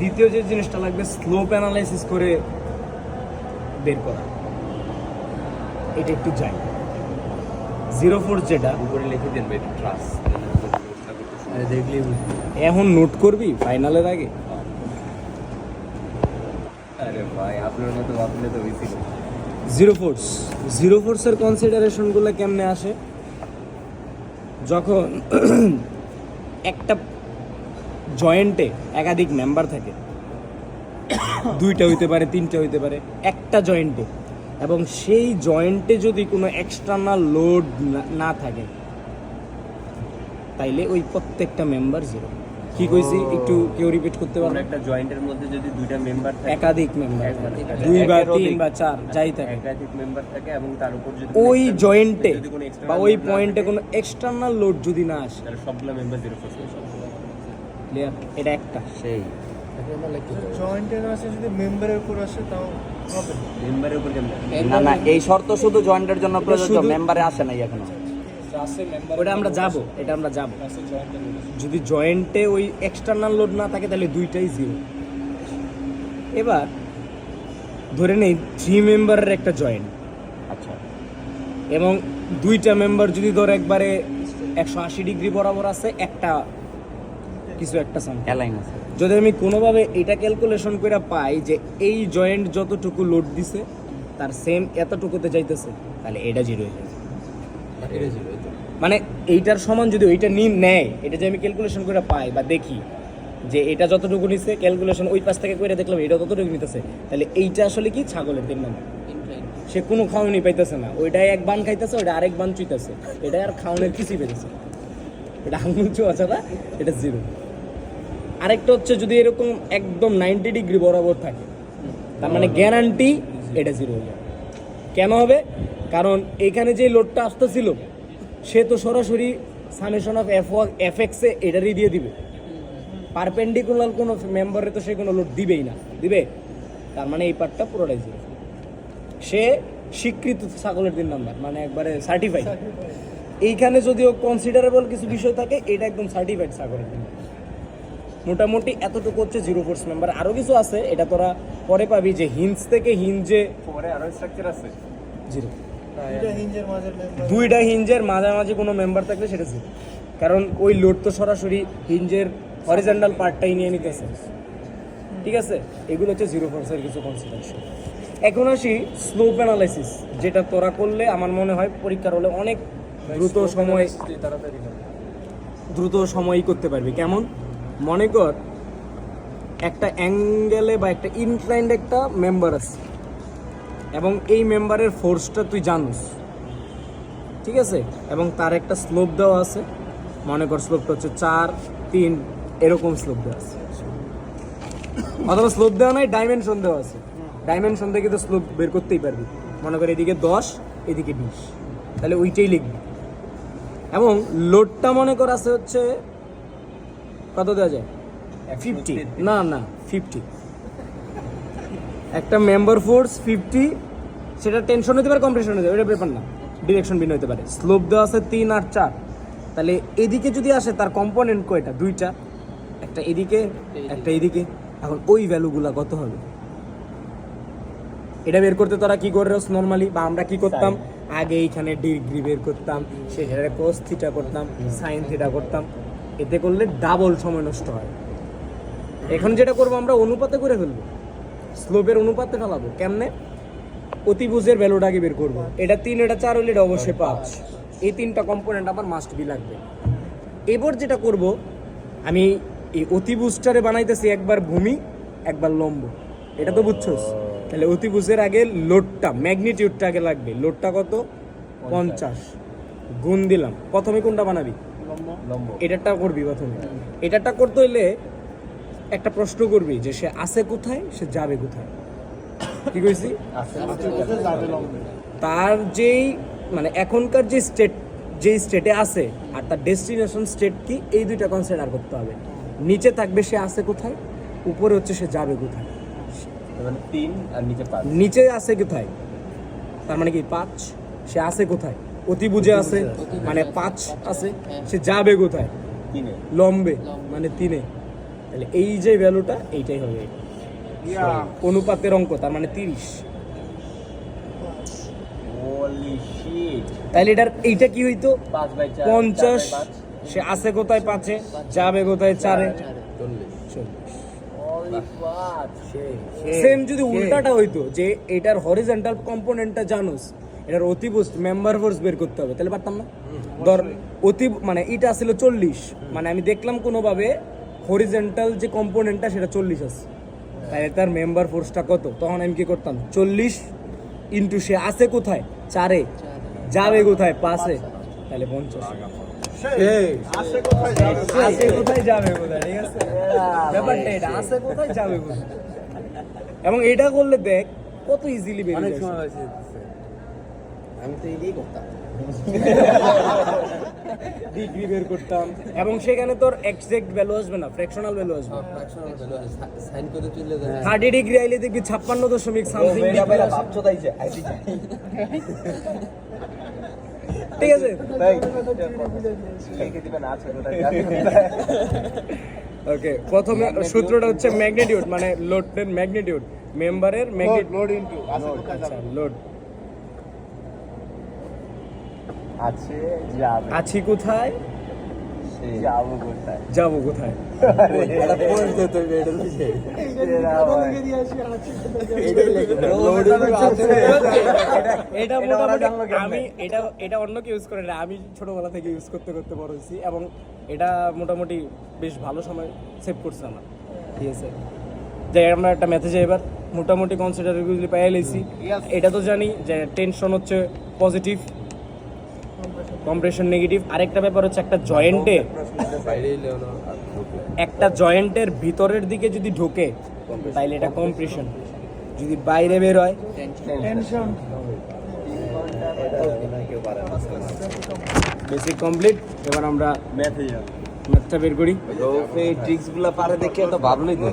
দ্বিতীয় যে জিনিসটা লাগবে স্লোপ অ্যানালাইসিস করে বের করা, এটা একটু যাই 04 যেটা উপরে লিখে দেন ভাই ট্রাস্ট দেখলেই বুঝবি। এখন নোট করবি ফাইনালের আগে। আরে ভাই আপনার মতো ভাবলে তো হয়েছিল। 04 এর কনসিডারেশনগুলো কেমনে আসে, যখন একটা জয়েন্টে একাধিক মেম্বার থাকে, দুইটা হইতে পারে, তিনটা হইতে পারে, একটা জয়েন্টে, এবং সেই জয়েন্টে যদি কোনো এক্সটার্নাল লোড না থাকে, তাইলে ওই প্রত্যেকটা মেম্বার জিরো। কি কইছি একটু কেউ রিপিট করতে পারবে? একটা জয়েন্টের মধ্যে যদি দুইটা মেম্বার থাকে, একাধিক মেম্বার, দুই বা তিন বা চার যাই থাকে, একাধিক মেম্বার থাকে এবং তার উপর যদি ওই জয়েন্টে বা ওই পয়েন্টে কোনো এক্সটার্নাল লোড যদি না আসে, তাহলে সবগুলো মেম্বার 0 ফোর্স। ক্লিয়ার? এটা একটা সেই জয়েন্টের আসে যদি মেম্বারের উপর আসে তাও হবে না। মেম্বারের উপর কেমন? না না, এই শর্ত শুধু জয়েন্টের জন্য প্রযোজ্য, শুধু- মেম্বারে আসে নাই এখনো। ওটা আমরা যাব, এটা আমরা যাব। যদি জয়েন্টে ওই এক্সটার্নাল লোড না থাকে তাহলে দুইটাই জিরো। এবার ধরে নেই 3 মেম্বারের একটা জয়েন্ট, আচ্ছা, এবং দুইটা মেম্বার যদি ধর একবারে 180 ডিগ্রি বরাবর আছে, একটা কিছু একটা সামথিং। অ্যালাইন আছে। যদি আমি কোনোভাবে এটা ক্যালকুলেশন করে পাই যে এই জয়েন্ট যতটুকু লোড দিছে তার সেম এতটুকুতে যাইতেছে, তাহলে এটা জিরো হয়ে যাবে। মানে এইটার সমান যদি ওইটা নেয়, এটা যে আমি ক্যালকুলেশন করে পাই বা দেখি যে এটা যতটুকু নিছে, ক্যালকুলেশন ওই পাশ থেকে করে দেখলাম এটা ততটুকু নিতেছে, তাহলে এইটা আসলে কি ছাগলের 3 নম্বর। সে কোনো খাওয়ানি পাইতেছে না, ওইটাই এক বান খাইতেছে, ওইটা আরেক বান চুইতেছে, এটা আর খাওয়ানোর কিছুই পেতেছে, এটা আঙুল চুয়া ছাড়া এটা জিরো। আরেকটা হচ্ছে যদি এরকম একদম 90 ডিগ্রি বরাবর থাকে, তার মানে গ্যারান্টি এটা জিরো হয়ে যাবে। কেন হবে? কারণ এখানে যে লোডটা আসতেছিল সে তো সরাসরি সামেশন অফ এফ এক্সে এটারই দিয়ে দিবে, পারপেন্ডিকুলার কোনো মেম্বারে তো সে কোনো লোড দিবেই না, দিবে? তার মানে এই পার্টটা পুরোটাই জিরো। সে স্বীকৃত ছাগলের 3 নাম্বার, মানে একবারে সার্টিফাইড। এইখানে যদিও কনসিডারেবল কিছু বিষয় থাকে, এটা একদম সার্টিফাইড ছাগলের 3 নাম্বার। মোটামুটি এতটুকু হচ্ছে 0 ফোর্স মেম্বার। আরও কিছু আছে, এটা তোরা পরে পাবি, যে হিঞ্জ থেকে হিঞ্জে পরে আরো স্ট্রাকচার আছে জিরো। দুইটা হিঞ্জের মাঝে মেম্বার, দুইটা হিঞ্জের মাঝামাঝি কোনো মেম্বার থাকলে সেটা জিরো, কারণ ওই লোড তো সরাসরি হিঞ্জের হরিজন্টাল পার্টটাই নিয়ে নিতেছে। ঠিক আছে, এগুলো হচ্ছে 0 ফোর্সের কিছু কনসিডারেশন। এখন আসি স্লোপ অ্যানালাইসিস, যেটা তোরা করলে আমার মনে হয় পরীক্ষার হলে অনেক দ্রুত সময়ই করতে পারবি। কেমন? মনে কর একটা অ্যাঙ্গেলে বা একটা ইনক্লাইন্ড একটা মেম্বার আছে, এবং এই মেম্বারের ফোর্সটা তুই জানিস, ঠিক আছে, এবং তার একটা স্লোপ দেওয়া আছে। মনে কর স্লোপটা হচ্ছে 4, 3 এরকম স্লোপ দেওয়া আছে, অথবা স্লোপ দেওয়া নাই, ডাইমেনশন দেওয়া আছে। ডাইমেনশন থেকে তো স্লোপ বের করতেই পারবি। মনে কর এদিকে 10, এদিকে 20, তাহলে ওইটাই লিখবি। এবং লোডটা মনে কর আছে হচ্ছে কত দেওয়া যায়, 50, না না 50, একটা মেম্বার ফোর্স 50, সেটা টেনশন হতে পারে, কম্প্রেশন হতে পারে, এটা ব্যাপার না, ডিরেকশন ভিন্ন হতে পারে। স্লোপ দেওয়া আছে 3 আর 4, তাহলে এদিকে যদি আসে তার কম্পোনেন্ট কয়টা? 2টা, একটা এদিকে একটা এদিকে। এখন ওই ভ্যালুগুলা কত হবে এটা বের করতে তোরা কি করে নর্মালি, বা আমরা কি করতাম আগে, এইখানে ডিগ্রি বের করতাম, সেখানে কোস থিটা করতাম, সাইন থিটা করতাম। এতে করলে ডাবল সময় নষ্ট হয়। এখন যেটা করবো আমরা অনুপাতে করে ফেলবো, স্লোপের অনুপাতে ফেলাবো। কেমনে? অতিভুজের ভ্যালুটাকে বের করবো। এটা 3, এটা 4 হলে এটা অবশ্যই 5। এই 3টা কম্পোনেন্ট আমার মাস্ট বি লাগবে। এবার যেটা করব, আমি এই অতিভুজটারে বানাইতেছি একবার ভূমি একবার লম্ব, এটা তো বুঝছোস। তাহলে অতিভুজের আগে লোডটা, ম্যাগনিটিউডটা আগে লাগবে। লোডটা কত? 50 গুণ দিলাম। প্রথমে কোনটা বানাবি? লম্ব। এটারটা করবি প্রথমে। এটারটা করতে হইলে একটা প্রশ্ন করবি যে সে আছে কোথায়, সে যাবে কোথায়। কি কইছি? তার যেই মানে এখনকার যে স্টেটে আছে আর তার ডেস্টিনেশন স্টেট কি, এই দুইটা কনসিডার করতে হবে। নিচে থাকবে সে আছে কোথায়, উপরে হচ্ছে সে যাবে কোথায়। মানে 3 আর নিচে 5। নিচে আছে কোথায়, তার মানে কি 5, সে আছে কোথায়, অতিভুজে আছে মানে 5 আছে, সে যাবে কোথায়, 3 এ। লম্বে মানে 3-এ। তাহলে এই যে ভ্যালুটা এইটাই হবে অনুপাতের অঙ্ক, তার মানে 30। হোলি শিট তাহলে এইটা কি হইতো 5/4 50, সে আছে কোথায় 5-এ, যাবে কোথায় 4-এ, 40। হোলি ফাক সেম যদি উল্টাটা হইতো যে এটার হরিজন্টাল কম্পোনেন্টটা জানোস, এটার অতিভুজ মেম্বার ফোর্স বের করতে হবে, তাহলে পারতাম না? ধর মানে এটা ছিল 40, মানে আমি দেখলাম কোনোভাবে হরিজন্টাল যে কম্পোনেন্টটা সেটা 40 আছে, তাহলে তার মেম্বার ফোর্সটা কত? তখন আমি কি করতাম 40 ইন্টু সে আছে কোথায় 4-এ, যাবে কোথায় 5-এ, তাহলে 50। আসে কোথায় যাবে? আছে কোথায় যাবে কোথায়, ঠিক আছে? ব্যাপারটা এটা, আছে কোথায় যাবে কোথায়। এবং এটা করলে দেখ কত ইজিলি বেরিয়ে যায়। আমি তো এইটাই করতাম। ডিগ্রি বের করতাম এবং সেখানে তোর এক্সাক্ট ভ্যালু আসবে না, ফ্র্যাকশনাল ভ্যালু আসবে। সাইন করে তুললে 30 ডিগ্রি আইলে দেখবি 56 সামথিং ডিগ্রি আসে। ভাবছো তাই যে আইসি ঠিক আছে, লিখে দিবেন আছে কোথায় ওকে। প্রথমে সূত্রটা হচ্ছে ম্যাগনিটিউড, মানে লোডের ম্যাগনিটিউড, মেম্বারের ম্যাগনিটিউড, লোড ইনটু আসে কোথায় যাবে? লোড আছে যাবে আছি কোথায়, যাবো কোথায় যাবো কোথায়। এটা পয়েন্ট দিতে হবে এটা লিখে এটা মোটামুটি আমি এটা অন্য কেউ ইউজ করে না, আমি ছোটবেলা থেকে ইউজ করতে করতে বড় হয়েছি এবং এটা মোটামুটি বেশ ভালো সময় সেভ করছে আমার, ঠিক আছে। যে আমরা একটা ম্যাথে এবার মোটামুটি কনসিডারগুলি পাইয়া লইছি। এটা তো জানি যে টেনশন হচ্ছে পজিটিভ, কম্প্রেশন নেগেটিভ। আরেকটা ব্যাপার হচ্ছে একটা জয়েন্টের ভিতরের দিকে যদি ঢোকে তাইলে এটা কম্প্রেশন, যদি বাইরে বের হয় টেনশন। Basic complete. এবার আমরা ম্যাথে যাবো ম্যাথটা বের করি। ট্রিক্স গুলা পারে দেখে তো ভাবলই তো